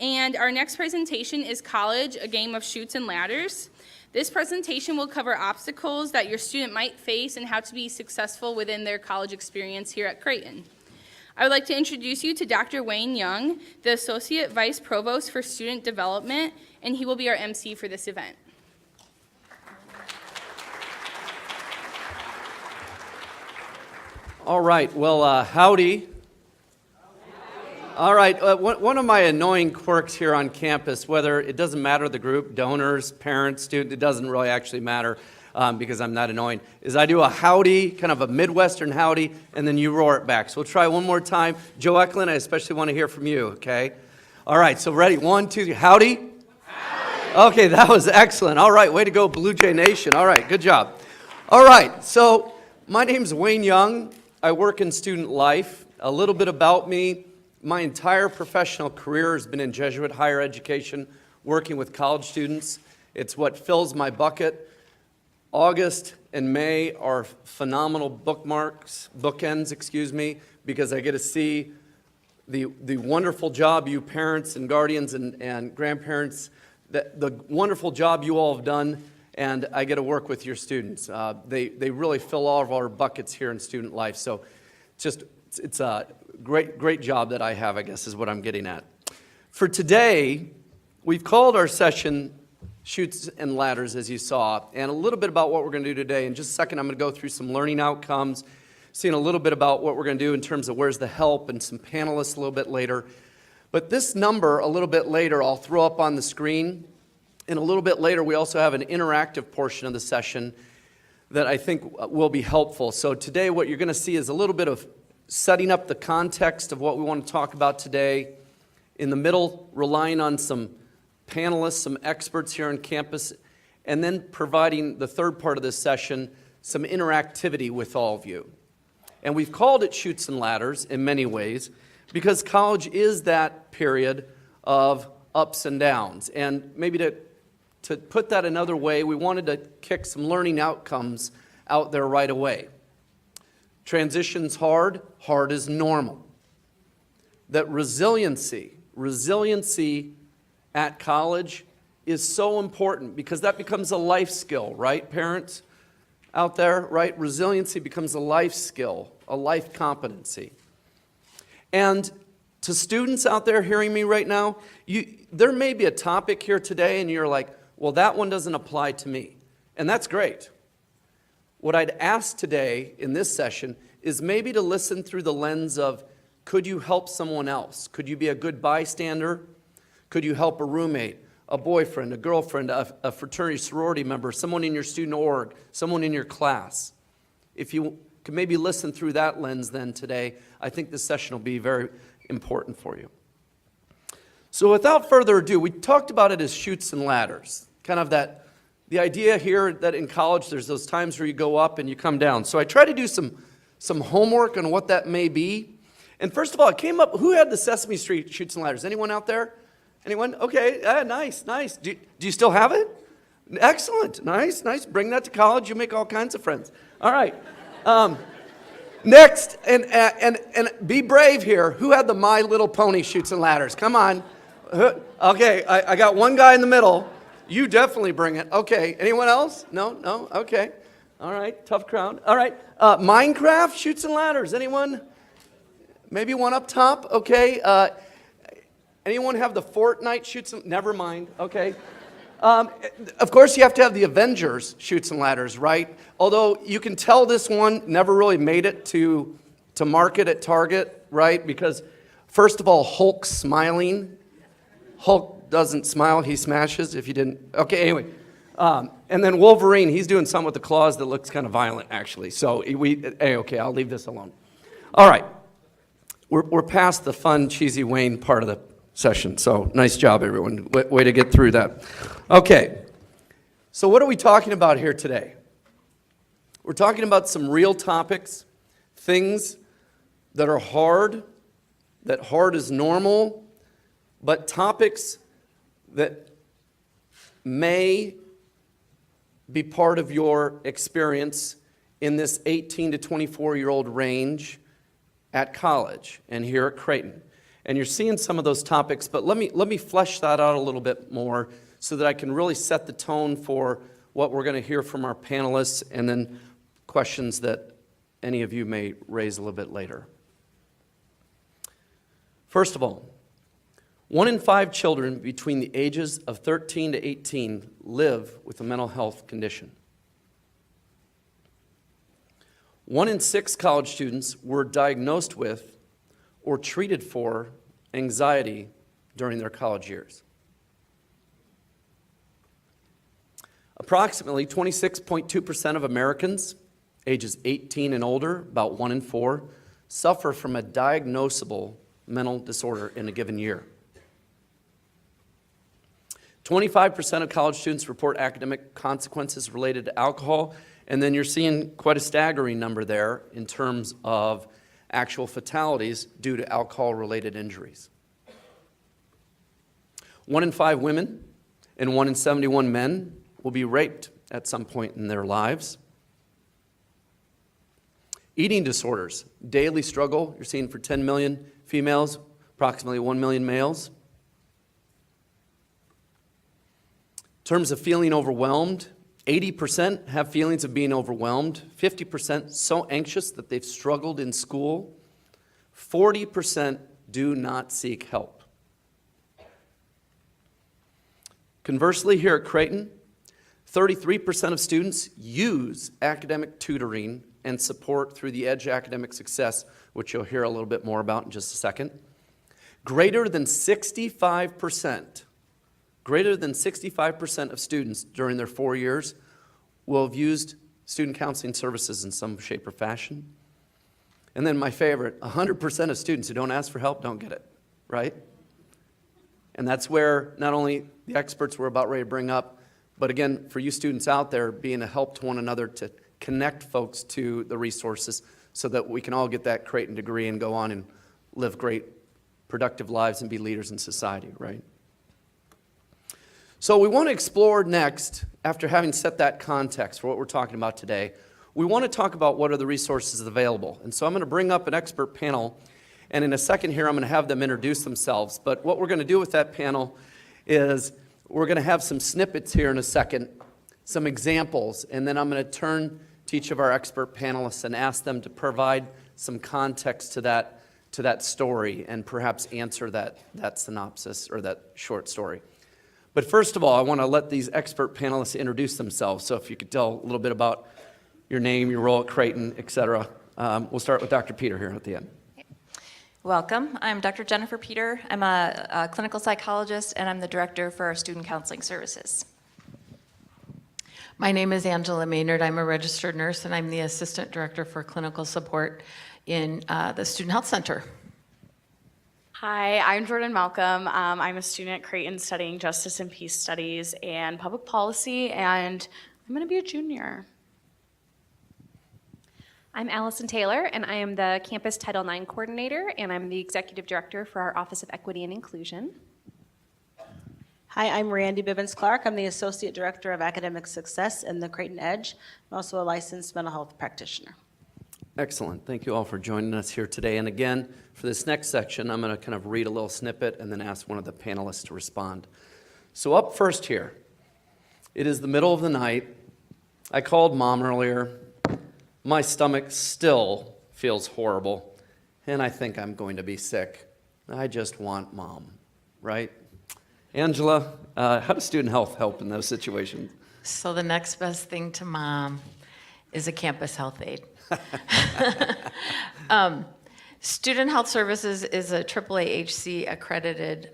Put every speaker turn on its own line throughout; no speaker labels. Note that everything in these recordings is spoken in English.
And our next presentation is College, a Game of Chutes and Ladders. This presentation will cover obstacles that your student might face and how to be successful within their college experience here at Creighton. I would like to introduce you to Dr. Wayne Young, the Associate Vice Provost for Student Development, and he will be our MC for this event.
All right, well, howdy. All right, one of my annoying quirks here on campus, whether it doesn't matter the group, donors, parents, students, it doesn't really actually matter because I'm not annoying, is I do a howdy, kind of a Midwestern howdy, and then you roar it back. So we'll try one more time. Joe Eklund, I especially want to hear from you, okay? All right, so ready, 1, 2, 3, howdy? Howdy. Okay, that was excellent. All right, way to go, Blue Jay Nation. All right, good job. All right, so my name's Wayne Young. I work in student life. A little bit about me. My entire professional career has been in Jesuit higher education, working with college students. It's what fills my bucket. August and May are phenomenal bookends, because I get to see the wonderful job you parents and guardians and grandparents, the wonderful job you all have done, and I get to work with your students. They really fill all of our buckets here in student life. So it's a great job that I have, I guess, is what I'm getting at. For today, we've called our session Chutes and Ladders, as you saw, and a little bit about what we're going to do today. In just a second, I'm going to go through some learning outcomes, seeing a little bit about what we're going to do in terms of where's the help and some panelists a little bit later. But this number, a little bit later, I'll throw up on the screen. And a little bit later, we also have an interactive portion of the session that I think will be helpful. So today, what you're going to see is a little bit of setting up the context of what we want to talk about today. In the middle, relying on some panelists, some experts here on campus, and then providing the third part of this session, some interactivity with all of you. And we've called it Chutes and Ladders in many ways because college is that period of ups and downs. And maybe to put that another way, we wanted to kick some learning outcomes out there right away. Transition's hard is normal. That resiliency at college is so important because that becomes a life skill, right, parents out there, right? Resiliency becomes a life skill, a life competency. And to students out there hearing me right now, there may be a topic here today and you're like, well, that one doesn't apply to me. And that's great. What I'd ask today in this session is maybe to listen through the lens of, could you help someone else? Could you be a good bystander? Could you help a roommate, a boyfriend, a girlfriend, a fraternity, sorority member, someone in your student org, someone in your class? If you can maybe listen through that lens then today, I think this session will be very important for you. So without further ado, we talked about it as chutes and ladders. Kind of the idea here that in college there's those times where you go up and you come down. So I try to do some homework on what that may be. And first of all, it came up, who had the Sesame Street Chutes and Ladders? Anyone out there? Anyone? Okay, nice. Do you still have it? Excellent, nice. Bring that to college, you'll make all kinds of friends. All right. Next, and be brave here. Who had the My Little Pony Chutes and Ladders? Come on. Okay, I got one guy in the middle. You definitely bring it. Okay, anyone else? No? Okay. All right, tough crowd. All right, Minecraft Chutes and Ladders. Anyone? Maybe one up top? Okay. Anyone have the Fortnite Chutes and... Never mind. Okay. Of course, you have to have the Avengers Chutes and Ladders, right? Although you can tell this one never really made it to market at Target, right? Because first of all, Hulk's smiling. Hulk doesn't smile, he smashes if you didn't. Okay, anyway. And then Wolverine, he's doing something with the claws that looks kind of violent, actually. So okay, I'll leave this alone. All right. We're past the fun, cheesy Wayne part of the session. So nice job, everyone. Way to get through that. Okay. So what are we talking about here today? We're talking about some real topics, things that are hard, that hard is normal, but topics that may be part of your experience in this 18 to 24-year-old range at college and here at Creighton. And you're seeing some of those topics, but let me flesh that out a little bit more so that I can really set the tone for what we're going to hear from our panelists and then questions that any of you may raise a little bit later. First of all, 1 in 5 children between the ages of 13 to 18 live with a mental health condition. 1 in 6 college students were diagnosed with or treated for anxiety during their college years. Approximately 26.2% of Americans ages 18 and older, about 1 in 4, suffer from a diagnosable mental disorder in a given year. 25% of college students report academic consequences related to alcohol, and then you're seeing quite a staggering number there in terms of actual fatalities due to alcohol-related injuries. 1 in 5 women and 1 in 71 men will be raped at some point in their lives. Eating disorders, daily struggle, you're seeing for 10 million females, approximately 1 million males. In terms of feeling overwhelmed, 80% have feelings of being overwhelmed, 50% so anxious that they've struggled in school, 40% do not seek help. Conversely, here at Creighton, 33% of students use academic tutoring and support through the Edge Academic Success, which you'll hear a little bit more about in just a second. Greater than 65% of students during their 4 years will have used student counseling services in some shape or fashion. And then my favorite, 100% of students who don't ask for help don't get it, right? And that's where not only the experts we're about ready to bring up, but again, for you students out there, being a help to one another to connect folks to the resources so that we can all get that Creighton degree and go on and live great, productive lives and be leaders in society, right? So we want to explore next, after having set that context for what we're talking about today, we want to talk about what are the resources available. And so I'm going to bring up an expert panel, and in a second here I'm going to have them introduce themselves. But what we're going to do with that panel is we're going to have some snippets here in a second, some examples, and then I'm going to turn to each of our expert panelists and ask them to provide some context to that story and perhaps answer that synopsis or that short story. But first of all, I want to let these expert panelists introduce themselves. So if you could tell a little bit about your name, your role at Creighton, et cetera. We'll start with Dr. Peter here at the end.
Welcome. I'm Dr. Jennifer Peter. I'm a clinical psychologist, and I'm the director for our student counseling services.
My name is Angela Maynard. I'm a registered nurse, and I'm the assistant director for clinical support in the Student Health Center.
Hi, I'm Jordan Malcolm. I'm a student at Creighton studying Justice and Peace Studies and Public Policy, and I'm going to be a junior.
I'm Allison Taylor, and I am the Campus Title IX Coordinator, and I'm the Executive Director for our Office of Equity and Inclusion.
Hi, I'm Randy Bibbins-Clark. I'm the Associate Director of Academic Success in the Creighton Edge. I'm also a licensed mental health practitioner.
Excellent. Thank you all for joining us here today. And again, for this next section, I'm going to kind of read a little snippet and then ask one of the panelists to respond. So up first here, it is the middle of the night. I called Mom earlier. My stomach still feels horrible, and I think I'm going to be sick. I just want Mom, right? Angela, how does student health help in those situations?
So the next best thing to Mom is a campus health aide. Student Health Services is a AAAHC accredited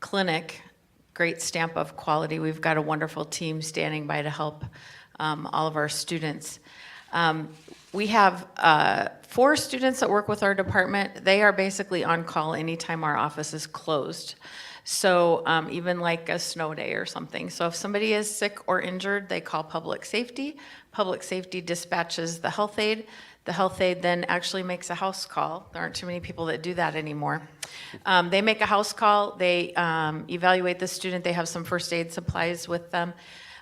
clinic, great stamp of quality. We've got a wonderful team standing by to help all of our students. We have 4 students that work with our department. They are basically on call anytime our office is closed. So even like a snow day or something. So if somebody is sick or injured, they call public safety. Public safety dispatches the health aide. The health aide then actually makes a house call. There aren't too many people that do that anymore. They make a house call. They evaluate the student. They have some first aid supplies with them.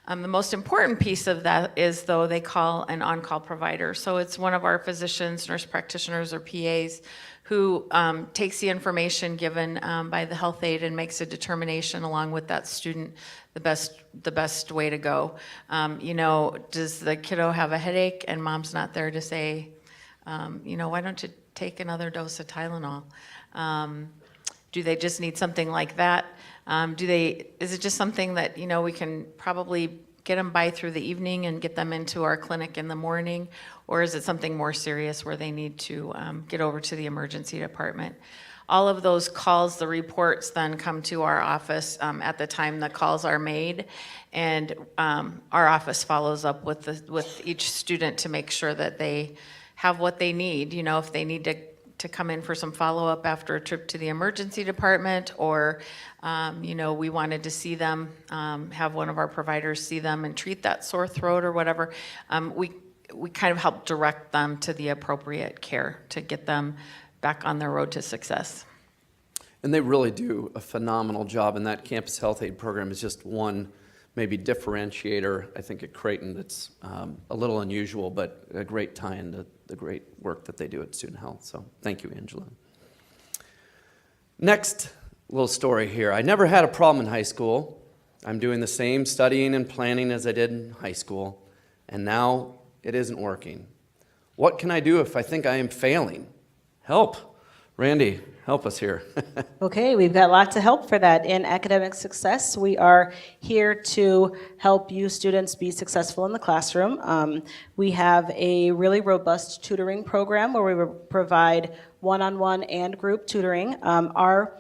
The most important piece of that is, though, they call an on-call provider. So it's one of our physicians, nurse practitioners, or PAs who takes the information given by the health aide and makes a determination along with that student the best way to go. Does the kiddo have a headache and mom's not there to say, why don't you take another dose of Tylenol? Do they just need something like that? Is it just something that, we can probably get them by through the evening and get them into our clinic in the morning? Or is it something more serious where they need to get over to the emergency department? All of those calls, the reports then come to our office at the time the calls are made. And our office follows up with each student to make sure that they have what they need. If they need to come in for some follow-up after a trip to the emergency department, or we wanted to see them, have one of our providers see them and treat that sore throat or whatever, we kind of help direct them to the appropriate care to get them back on their road to success.
And they really do a phenomenal job, and that campus health aid program is just one maybe differentiator, I think, at Creighton that's a little unusual, but a great tie-in to the great work that they do at Student Health. So thank you, Angela. Next little story here. I never had a problem in high school. I'm doing the same studying and planning as I did in high school, and now it isn't working. What can I do if I think I am failing? Help. Randy, help us here.
Okay, we've got lots of help for that. In academic success, we are here to help you students be successful in the classroom. We have a really robust tutoring program where we provide one-on-one and group tutoring. Our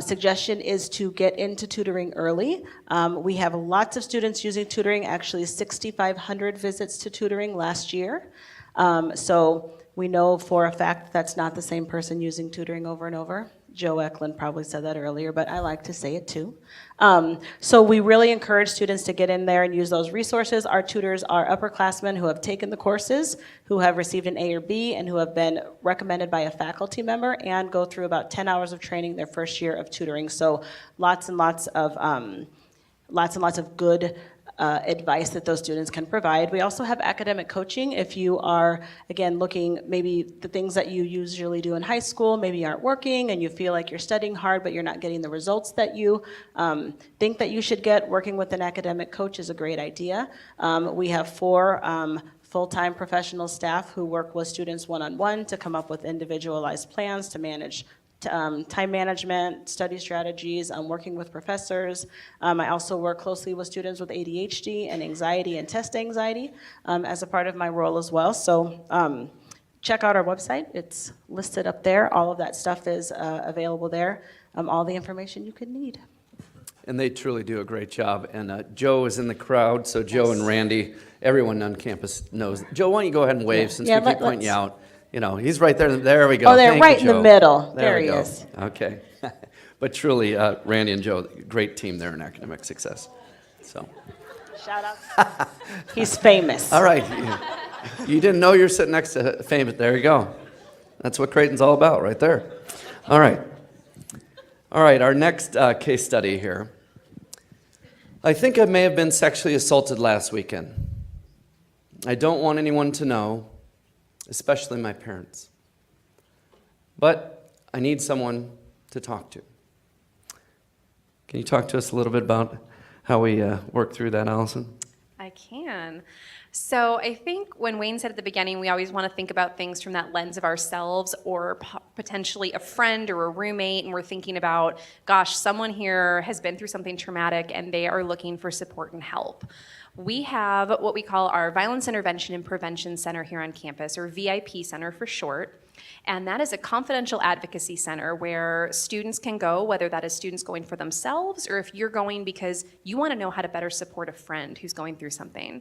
suggestion is to get into tutoring early. We have lots of students using tutoring, actually 6,500 visits to tutoring last year. So we know for a fact that's not the same person using tutoring over and over. Joe Eklund probably said that earlier, but I like to say it too. So we really encourage students to get in there and use those resources. Our tutors are upperclassmen who have taken the courses, who have received an A or B, and who have been recommended by a faculty member and go through about 10 hours of training their first year of tutoring. So lots and lots of good advice that those students can provide. We also have academic coaching. If you are, again, looking, maybe the things that you usually do in high school maybe aren't working and you feel like you're studying hard but you're not getting the results that you think that you should get, working with an academic coach is a great idea. We have 4 full-time professional staff who work with students one-on-one to come up with individualized plans to manage time management, study strategies, working with professors. I also work closely with students with ADHD and anxiety and test anxiety as a part of my role as well. So check out our website. It's listed up there. All of that stuff is available there. All the information you could need.
And they truly do a great job. And Joe is in the crowd, so Joe and Randy, everyone on campus knows. Joe, why don't you go ahead and wave since we keep pointing you out. He's right there. There we go.
Oh, they're
Thank
right
you,
in the
Joe.
middle. There
we
he
go.
is.
Okay. But truly, Randy and Joe, great team there in academic success. So.
Shout out. He's famous.
All right. You didn't know you're sitting next to famous. There you go. That's what Creighton's all about right there. All right. All right, our next case study here. I think I may have been sexually assaulted last weekend. I don't want anyone to know, especially my parents. But I need someone to talk to. Can you talk to us a little bit about how we work through that, Allison?
I can. So I think when Wayne said at the beginning, we always want to think about things from that lens of ourselves or potentially a friend or a roommate, and we're thinking about, gosh, someone here has been through something traumatic and they are looking for support and help. We have what we call our Violence Intervention and Prevention Center here on campus, or VIP Center for short. And that is a confidential advocacy center where students can go, whether that is students going for themselves or if you're going because you want to know how to better support a friend who's going through something.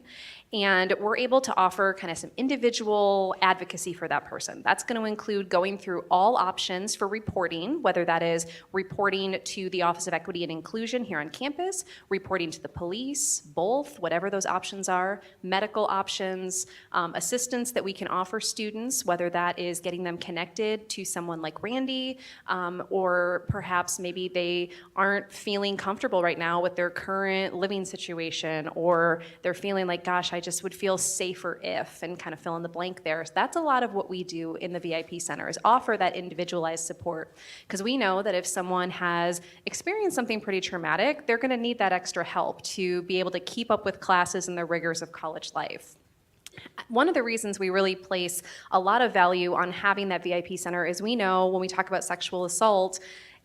And we're able to offer kind of some individual advocacy for that person. That's going to include going through all options for reporting, whether that is reporting to the Office of Equity and Inclusion here on campus, reporting to the police, both, whatever those options are, medical options, assistance that we can offer students, whether that is getting keeping them connected to someone like Randy, or perhaps maybe they aren't feeling comfortable right now with their current living situation, or they're feeling like, gosh, I just would feel safer if, and kind of fill in the blank there. So that's a lot of what we do in the VIP Center, is offer that individualized support. Because we know that if someone has experienced something pretty traumatic, they're going to need that extra help to be able to keep up with classes and the rigors of college life. One of the reasons we really place a lot of value on having that VIP center is we know when we talk about sexual assault,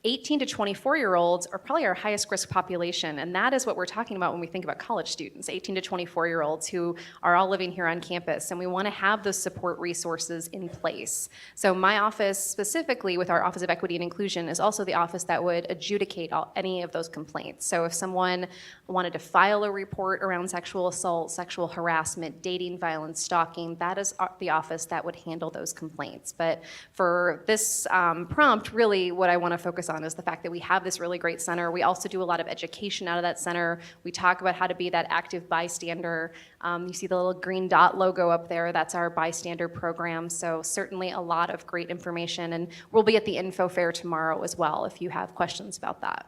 18 to 24-year-olds are probably our highest risk population, and that is what we're talking about when we think about college students, 18 to 24-year-olds who are all living here on campus, and we want to have those support resources in place. So my office, specifically with our Office of Equity and Inclusion, is also the office that would adjudicate any of those complaints. So if someone wanted to file a report around sexual assault, sexual harassment, dating violence, stalking, that is the office that would handle those complaints. But for this prompt, really what I want to focus on is the fact that we have this really great center. We also do a lot of education out of that center. We talk about how to be that active bystander. You see the little green dot logo up there. That's our bystander program. So certainly a lot of great information. And we'll be at the info fair tomorrow as well if you have questions about that.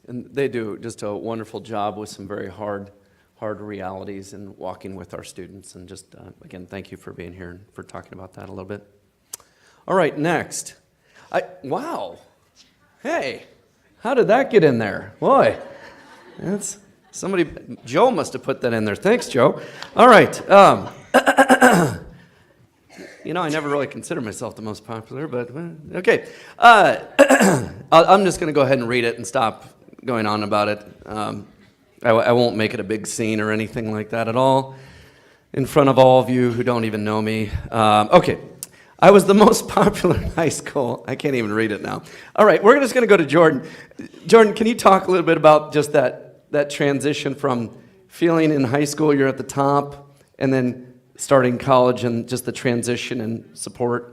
And they do just a wonderful job with some very hard realities and walking with our students. And just, again, thank you for being here and for talking about that a little bit. All right, next. Wow. Hey, how did that get in there? Boy, that's somebody, Joe must have put that in there. Thanks, Joe. All right. You know, I never really consider myself the most popular, but okay. I'm just going to go ahead and read it and stop going on about it. I won't make it a big scene or anything like that at all in front of all of you who don't even know me. Okay. I was the most popular in high school. I can't even read it now. All right, we're just going to go to Jordan. Jordan, can you talk a little bit about just that transition from feeling in high school you're at the top and then starting college and just the transition and support?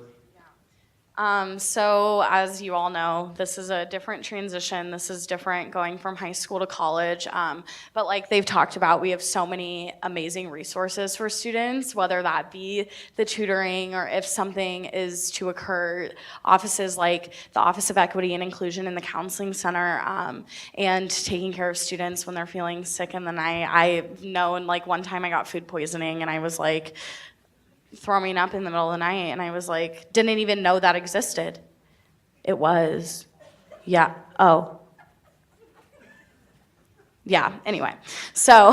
So as you all know, this is a different transition. This is different going from high school to college. But like they've talked about, we have so many amazing resources for students, whether that be the tutoring or if something is to occur, offices like the Office of Equity and Inclusion and the Counseling Center, and taking care of students when they're feeling sick in the night. I know, and like one time I got food poisoning and I was like, throwing up in the middle of the night, and I was like, didn't even know that existed. It was, yeah, oh. Yeah, anyway, so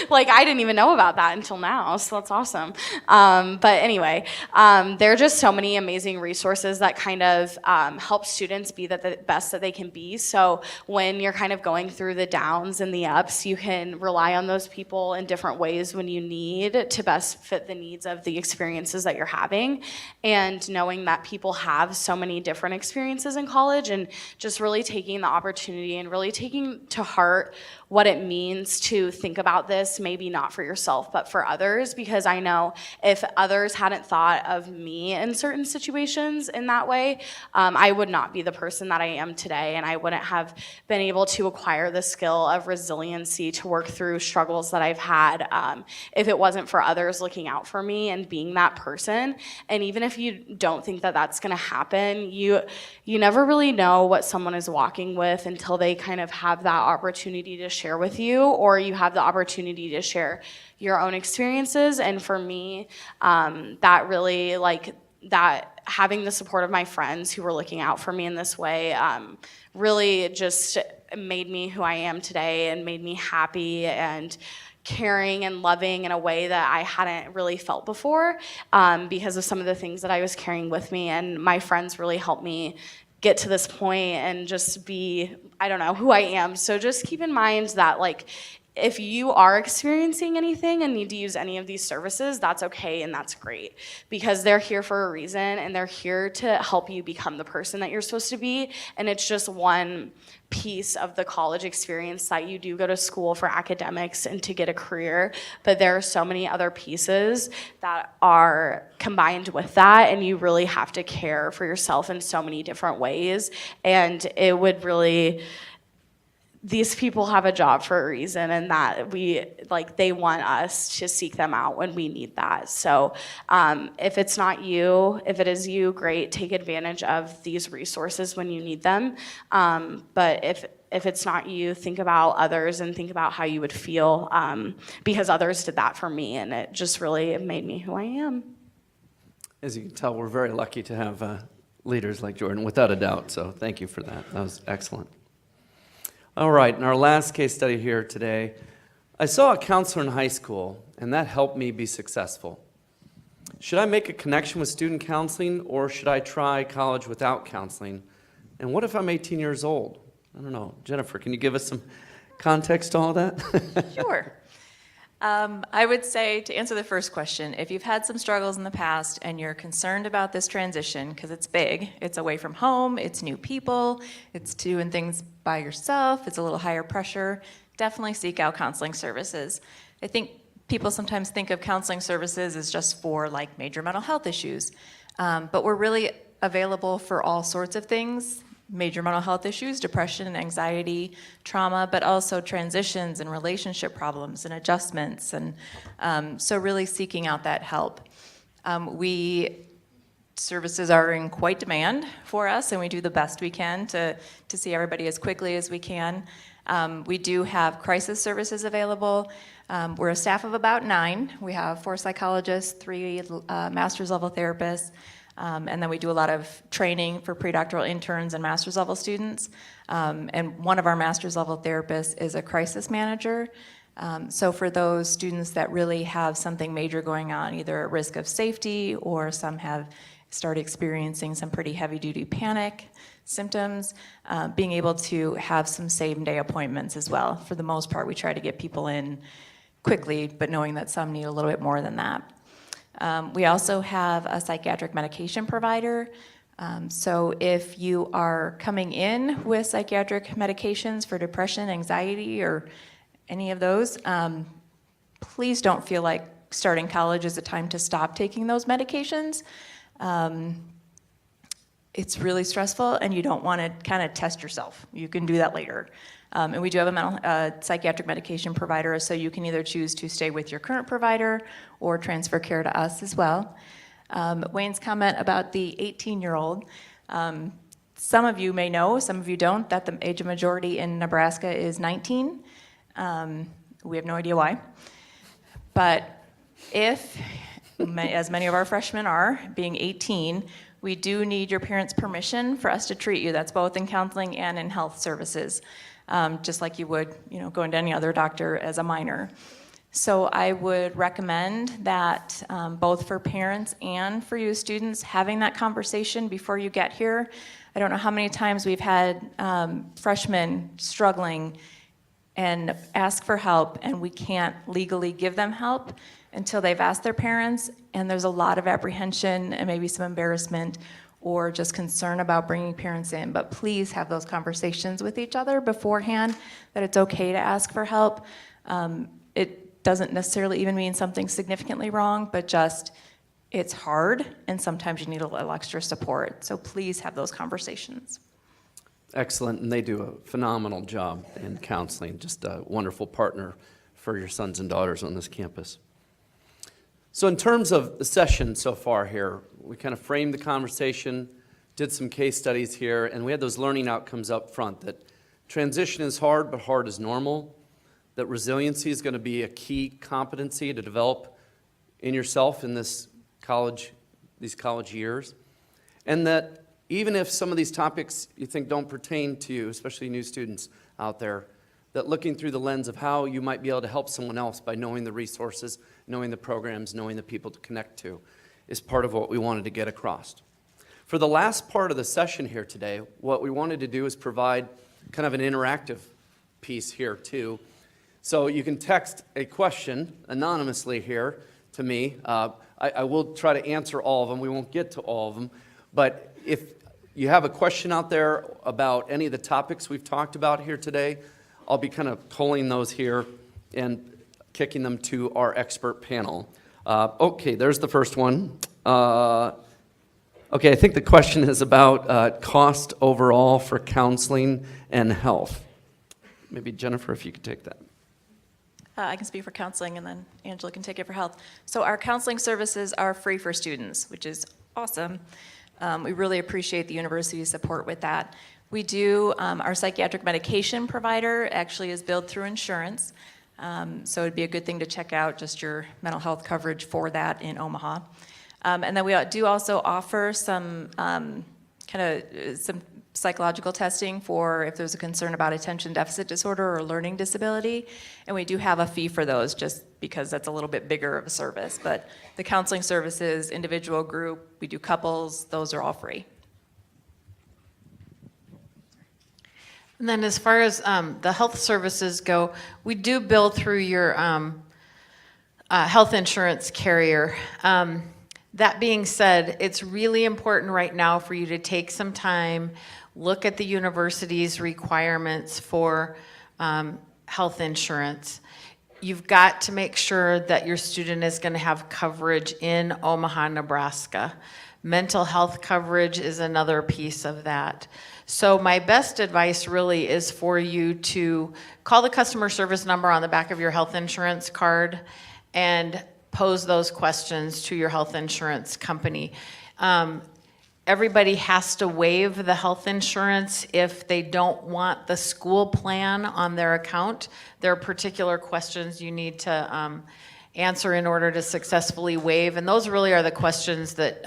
like I didn't even know about that until now, so that's awesome. But anyway, there are just so many amazing resources that kind of help students be the best that they can be. So when you're kind of going through the downs and the ups, you can rely on those people in different ways when you need to best fit the needs of the experiences that you're having. And knowing that people have so many different experiences in college, and just really taking the opportunity and really taking to heart what it means to think about this, maybe not for yourself, but for others, because I know if others hadn't thought of me in certain situations in that way, I would not be the person that I am today, and I wouldn't have been able to acquire the skill of resiliency to work through struggles that I've had if it wasn't for others looking out for me and being that person. And even if you don't think that that's gonna happen, you never really know what someone is walking with until they kind of have that opportunity to share with you, or you have the opportunity to share your own experiences. And for me, that really, like, that having the support of my friends who were looking out for me in this way really just made me who I am today and made me happy and caring and loving in a way that I hadn't really felt before because of some of the things that I was carrying with me. And my friends really helped me get to this point and just be, I don't know, who I am. So just keep in mind that, like, if you are experiencing anything and need to use any of these services, that's okay and that's great, because they're here for a reason and they're here to help you become the person that you're supposed to be. And it's just one piece of the college experience that you do go to school for academics and to get a career, but there are so many other pieces that are combined with that, and you really have to care for yourself in so many different ways. And it would really, these people have a job for a reason, and that they want us to seek them out when we need that. So if it's not you, if it is you, great, take advantage of these resources when you need them. But if it's not you, think about others and think about how you would feel, because others did that for me, and it just really made me who I am.
As you can tell, we're very lucky to have leaders like Jordan, without a doubt, so thank you for that. That was excellent. All right, in our last case study here today, I saw a counselor in high school, and that helped me be successful. Should I make a connection with student counseling, or should I try college without counseling? And what if I'm 18 years old? I don't know. Jennifer, can you give us some context to all that?
Sure. I would say, to answer the first question, if you've had some struggles in the past and you're concerned about this transition, because it's big, it's away from home, it's new people, it's doing things by yourself, it's a little higher pressure, definitely seek out counseling services. I think people sometimes think of counseling services as just for like major mental health issues, but we're really available for all sorts of things. Major mental health issues, depression, anxiety, trauma, but also transitions and relationship problems and adjustments. And so really seeking out that help. Services are in quite demand for us, and we do the best we can to see everybody as quickly as we can. We do have crisis services available. We're a staff of about 9. We have 4 psychologists, 3 master's level therapists, and then we do a lot of training for pre-doctoral interns and master's level students. And one of our master's level therapists is a crisis manager. So for those students that really have something major going on, either at risk of safety or some have started experiencing some pretty heavy duty panic symptoms, being able to have some same day appointments as well. For the most part, we try to get people in quickly, but knowing that some need a little bit more than that. We also have a psychiatric medication provider. So if you are coming in with psychiatric medications for depression, anxiety, or any of those, please don't feel like starting college is a time to stop taking those medications. It's really stressful, and you don't want to kind of test yourself. You can do that later. And we do have a psychiatric medication provider, so you can either choose to stay with your current provider or transfer care to us as well. Wayne's comment about the 18-year-old, some of you may know, some of you don't, that the age of majority in Nebraska is 19. We have no idea why. But if, as many of our freshmen are, being 18, we do need your parents' permission for us to treat you. That's both in counseling and in health services. Just like you would, going to any other doctor as a minor. So I would recommend that both for parents and for you students, having that conversation before you get here. I don't know how many times we've had freshmen struggling and ask for help, and we can't legally give them help until they've asked their parents, and there's a lot of apprehension and maybe some embarrassment or just concern about bringing parents in. But please have those conversations with each other beforehand, that it's okay to ask for help. It doesn't necessarily even mean something significantly wrong, but just it's hard, and sometimes you need a little extra support. So please have those conversations.
Excellent, and they do a phenomenal job in counseling. Just a wonderful partner for your sons and daughters on this campus. So in terms of the session so far here, we kind of framed the conversation, did some case studies here, and we had those learning outcomes up front, that transition is hard, but hard is normal, that resiliency is going to be a key competency to develop in yourself in these college years, and that even if some of these topics you think don't pertain to you, especially new students out there, that looking through the lens of how you might be able to help someone else by knowing the resources, knowing the programs, knowing the people to connect to, is part of what we wanted to get across. For the last part of the session here today, what we wanted to do is provide kind of an interactive piece here too. So you can text a question anonymously here to me. I will try to answer all of them. We won't get to all of them. But if you have a question out there about any of the topics we've talked about here today, I'll be kind of pulling those here and kicking them to our expert panel. Okay, there's the first one. Okay, I think the question is about cost overall for counseling and health. Maybe Jennifer, if you could take that.
I can speak for counseling, and then Angela can take it for health. So our counseling services are free for students, which is awesome. We really appreciate the university's support with that. We do, our psychiatric medication provider actually is billed through insurance. So it'd be a good thing to check out just your mental health coverage for that in Omaha. And then we do also offer some some psychological testing for if there's a concern about attention deficit disorder or learning disability. And we do have a fee for those just because that's a little bit bigger of a service. But the counseling services, individual, group, we do couples, those are all free.
And then as far as the health services go, we do bill through your health insurance carrier. That being said, it's really important right now for you to take some time, look at the university's requirements for health insurance. You've got to make sure that your student is going to have coverage in Omaha, Nebraska. Mental health coverage is another piece of that. So my best advice really is for you to call the customer service number on the back of your health insurance card and pose those questions to your health insurance company. Everybody has to waive the health insurance if they don't want the school plan on their account. There are particular questions you need to answer in order to successfully waive, and those really are the questions that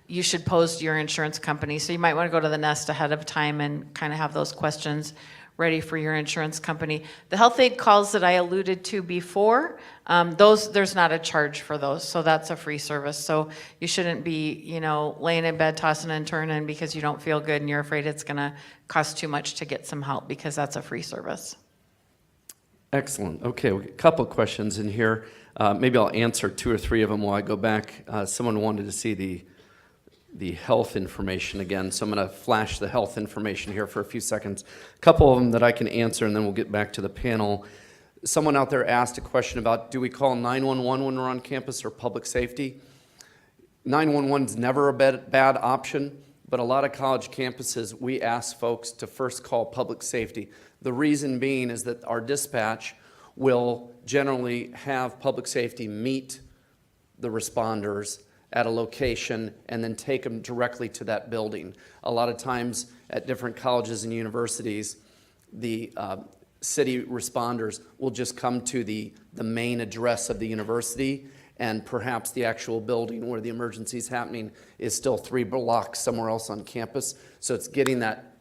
you should pose to your insurance company. So you might want to go to the Nest ahead of time and kind of have those questions ready for your insurance company. The health aid calls that I alluded to before, there's not a charge for those, so that's a free service. So you shouldn't be, laying in bed tossing and turning because you don't feel good and you're afraid it's going to cost too much to get some help, because that's a free service.
Excellent. Okay, a couple questions in here. Maybe I'll answer 2 or 3 of them while I go back. Someone wanted to see the health information again, so I'm going to flash the health information here for a few seconds. A couple of them that I can answer, and then we'll get back to the panel. Someone out there asked a question about, do we call 911 when we're on campus or public safety? 911 is never a bad option, but a lot of college campuses, we ask folks to first call public safety. The reason being is that our dispatch will generally have public safety meet the responders at a location and then take them directly to that building. A lot of times at different colleges and universities, the city responders will just come to the main address of the university, and perhaps the actual building where the emergency is happening is still 3 blocks somewhere else on campus. So it's getting that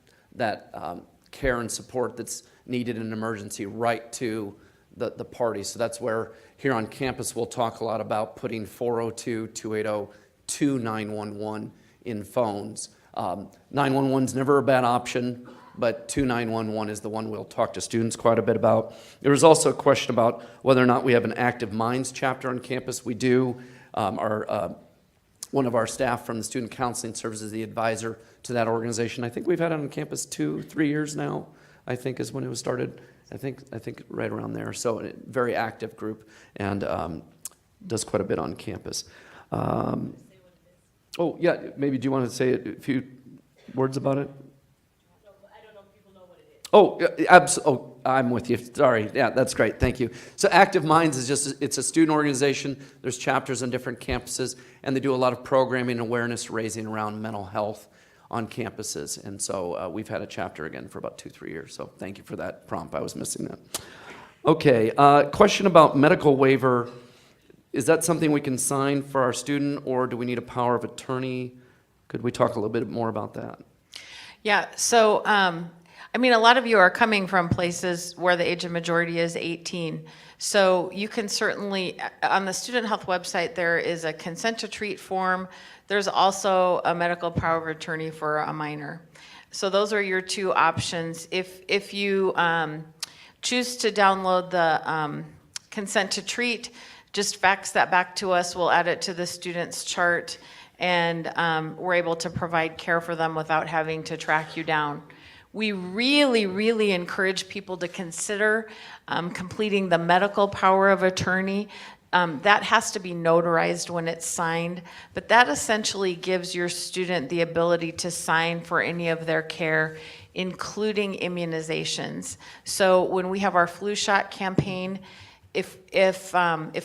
care and support that's needed in an emergency right to the party. So that's where here on campus we'll talk a lot about putting 402-280-2911 in phones. 911 is never a bad option, but 2911 is the one we'll talk to students quite a bit about. There was also a question about whether or not we have an Active Minds chapter on campus. We do. One of our staff from the Student Counseling Service is the advisor to that organization. I think we've had it on campus 2-3 years now, I think is when it was started. I think right around there. So a very active group, and does quite a bit on campus. Oh yeah, maybe do you want to say a few words about it?
I don't know if people know what it is.
Oh, absolutely. Oh, I'm with you. Sorry. Yeah, that's great. Thank you. So Active Minds is it's a student organization. There's chapters on different campuses, and they do a lot of programming and awareness raising around mental health on campuses. And so we've had a chapter again for about 2-3 years. So thank you for that prompt. I was missing that. Okay. Question about medical waiver. Is that something we can sign for our student, or do we need a power of attorney? Could we talk a little bit more about that?
Yeah, so, a lot of you are coming from places where the age of majority is 18. So you can certainly, on the student health website, there is a consent to treat form. There's also a medical power of attorney for a minor. So those are your 2 options. If you choose to download the consent to treat, just fax that back to us. We'll add it to the student's chart, and we're able to provide care for them without having to track you down. We really, really encourage people to consider completing the medical power of attorney. that has to be notarized when it's signed, but that essentially gives your student the ability to sign for any of their care, including immunizations. So when we have our flu shot campaign, if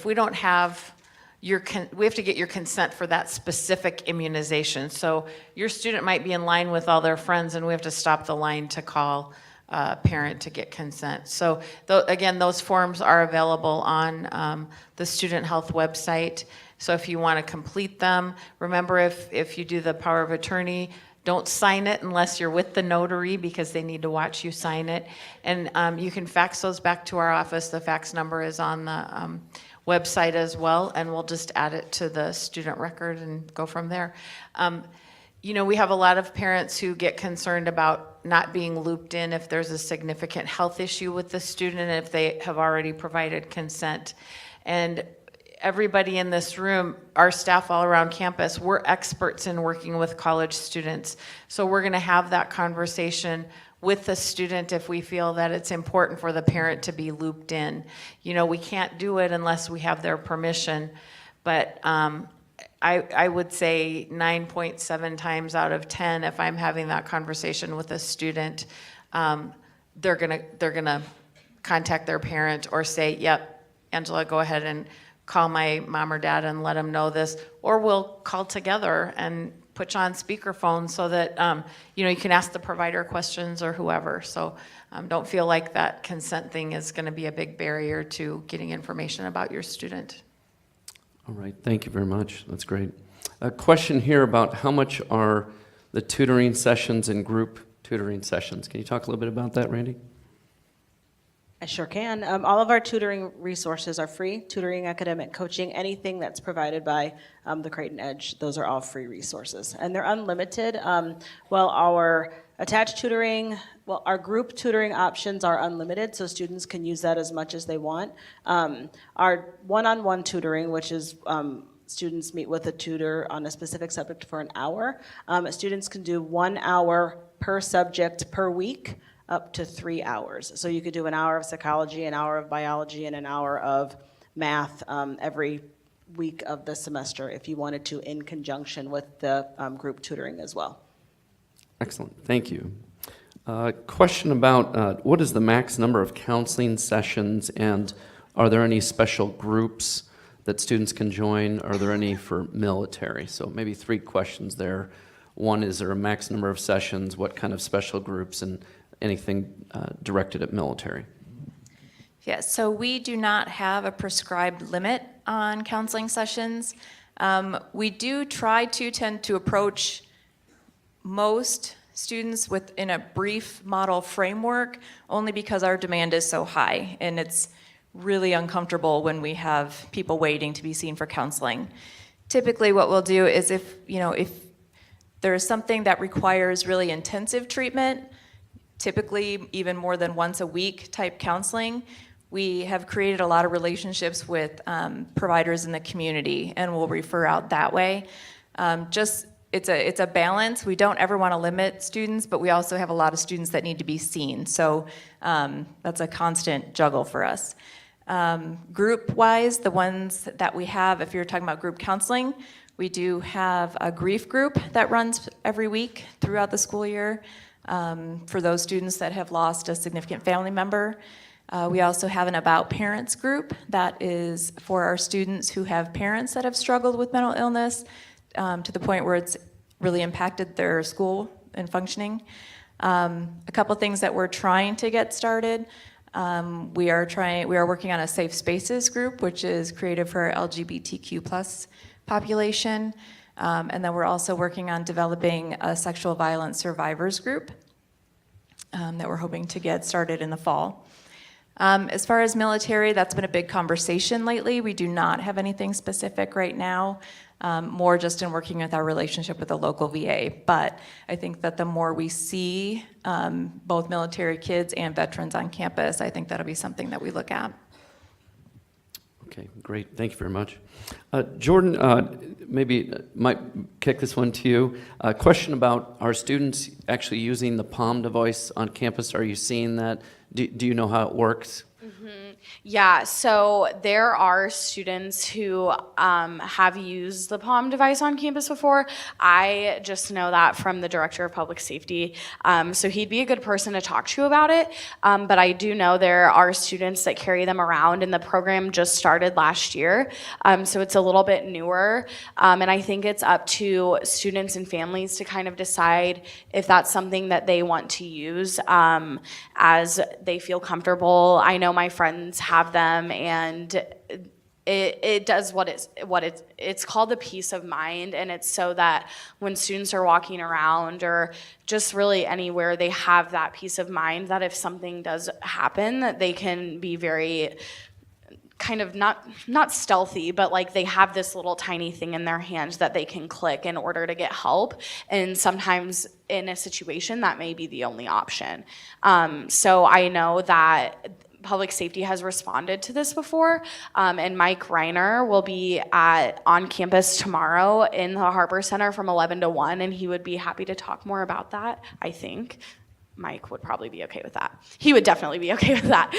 we don't have we have to get your consent for that specific immunization. So your student might be in line with all their friends, and we have to stop the line to call a parent to get consent. So again, those forms are available on the student health website. So if you want to complete them, remember if you do the power of attorney, don't sign it unless you're with the notary, because they need to watch you sign it. And you can fax those back to our office. The fax number is on the website as well, and we'll just add it to the student record and go from there. You know, we have a lot of parents who get concerned about not being looped in if there's a significant health issue with the student and if they have already provided consent. And everybody in this room, our staff all around campus, we're experts in working with college students. So we're going to have that conversation with the student if we feel that it's important for the parent to be looped in. You know, we can't do it unless we have their permission, but I would say 9.7 times out of 10, if I'm having that conversation with a student, they're gonna contact their parent or say, yep, Angela, go ahead and call my mom or dad and let them know this, or we'll call together and put you on speakerphone so that you know, you can ask the provider questions or whoever. So don't feel like that consent thing is going to be a big barrier to getting information about your student.
All right, thank you very much. That's great. A question here about how much are the tutoring sessions and group tutoring sessions? Can you talk a little bit about that, Randy?
I sure can. All of our tutoring resources are free. Tutoring, academic coaching, anything that's provided by the Creighton Edge, those are all free resources. And they're unlimited. Well, our attached tutoring, well, our group tutoring options are unlimited, so students can use that as much as they want. Our one-on-one tutoring, which is students meet with a tutor on a specific subject for an hour. Students can do 1 hour per subject per week, up to 3 hours. So you could do an hour of psychology, an hour of biology, and an hour of math every week of the semester if you wanted to, in conjunction with the group tutoring as well.
Excellent, thank you. Question about what is the max number of counseling sessions, and are there any special groups that students can join? Are there any for military? So maybe 3 questions there. One, is there a max number of sessions? What kind of special groups, and anything directed at military?
Yeah, so we do not have a prescribed limit on counseling sessions. We do tend to approach most students within a brief model framework, only because our demand is so high, and it's really uncomfortable when we have people waiting to be seen for counseling. Typically what we'll do is if there is something that requires really intensive treatment, typically even more than once a week type counseling, we have created a lot of relationships with providers in the community, and we'll refer out that way. It's a balance. We don't ever want to limit students, but we also have a lot of students that need to be seen. So that's a constant juggle for us. Group-wise, the ones that we have, if you're talking about group counseling, we do have a grief group that runs every week throughout the school year. For those students that have lost a significant family member. We also have an About Parents group that is for our students who have parents that have struggled with mental illness to the point where it's really impacted their school and functioning. A couple things that we're trying to get started. We are working on a Safe Spaces group, which is created for our LGBTQ+ population. And then we're also working on developing a sexual violence survivors group that we're hoping to get started in the fall. As far as military, that's been a big conversation lately. We do not have anything specific right now, more just in working with our relationship with the local VA. But I think that the more we see both military kids and veterans on campus, I think that'll be something that we look at.
Okay, great. Thank you very much. Jordan, maybe might kick this one to you. A question about our students actually using the Palm device on campus. Are you seeing that? Do you know how it works?
Mm-hmm.
Yeah, so there are students who have used the Palm device on campus before. I just know that from the director of public safety. So he'd be a good person to talk to about it. But I do know there are students that carry them around, and the program just started last year. So it's a little bit newer. And I think it's up to students and families to kind of decide if that's something that they want to use as they feel comfortable. I know my friends have them, and it does it's called the peace of mind, and it's so that when students are walking around or just really anywhere, they have that peace of mind that if something does happen, that they can be very kind of not stealthy, but like they have this little tiny thing in their hands that they can click in order to get help. And sometimes in a situation that may be the only option. So I know that public safety has responded to this before, and Mike Reiner will be on campus tomorrow in the Harbor Center from 11 to 1, and he would be happy to talk more about that, I think. Mike would probably be okay with that. He would definitely be okay with that.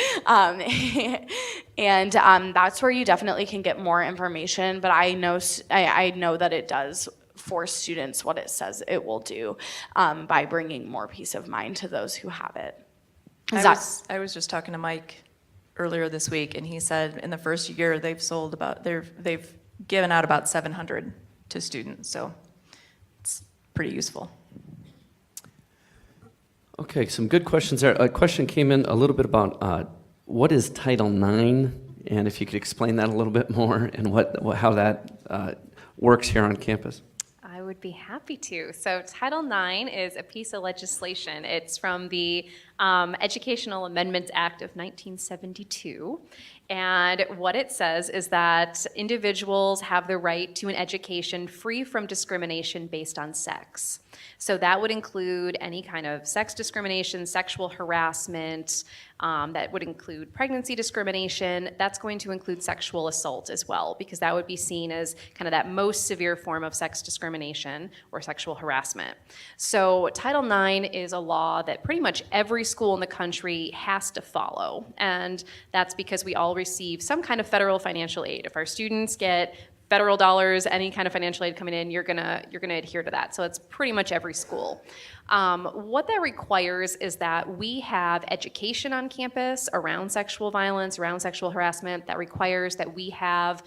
And that's where you definitely can get more information, but I know that it does for students what it says it will do by bringing more peace of mind to those who have it.
I was just talking to Mike earlier this week, and he said in the first year they've given out about 700 to students, so it's pretty useful.
Okay, some good questions there. A question came in a little bit about what is Title IX, and if you could explain that a little bit more and how that works here on campus.
I would be happy to. So Title IX is a piece of legislation. It's from the Educational Amendments Act of 1972. And what it says is that individuals have the right to an education free from discrimination based on sex. So that would include any kind of sex discrimination, sexual harassment, that would include pregnancy discrimination. That's going to include sexual assault as well, because that would be seen as kind of that most severe form of sex discrimination or sexual harassment. So Title IX is a law that pretty much every school in the country has to follow. And that's because we all receive some kind of federal financial aid. If our students get federal dollars, any kind of financial aid coming in, you're gonna adhere to that. So it's pretty much every school. What that requires is that we have education on campus around sexual violence, around sexual harassment. That requires that we have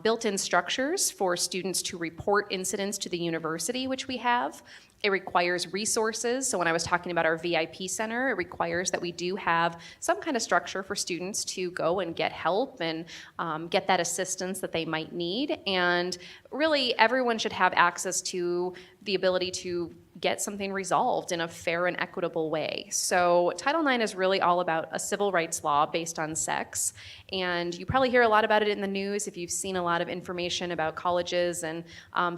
built-in structures for students to report incidents to the university, which we have. It requires resources. So when I was talking about our VIP center, it requires that we do have some kind of structure for students to go and get help and get that assistance that they might need. And really, everyone should have access to the ability to get something resolved in a fair and equitable way. So Title IX is really all about a civil rights law based on sex. And you probably hear a lot about it in the news if you've seen a lot of information about colleges and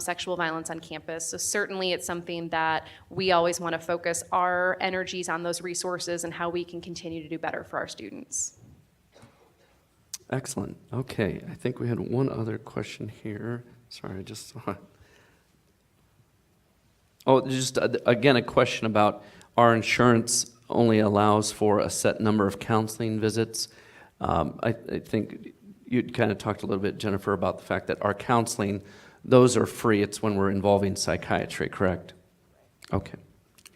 sexual violence on campus. So certainly it's something that we always want to focus our energies on, those resources and how we can continue to do better for our students.
Excellent. Okay, I think we had one other question here. Sorry, I just saw it. Oh, just again, a question about our insurance only allows for a set number of counseling visits. I think you kind of talked a little bit, Jennifer, about the fact that our counseling, those are free. It's when we're involving psychiatry, correct? Okay,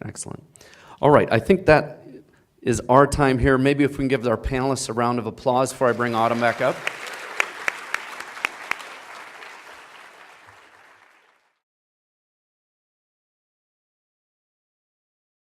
excellent. All right, I think that is our time here. Maybe if we can give our panelists a round of applause before I bring Autumn back up.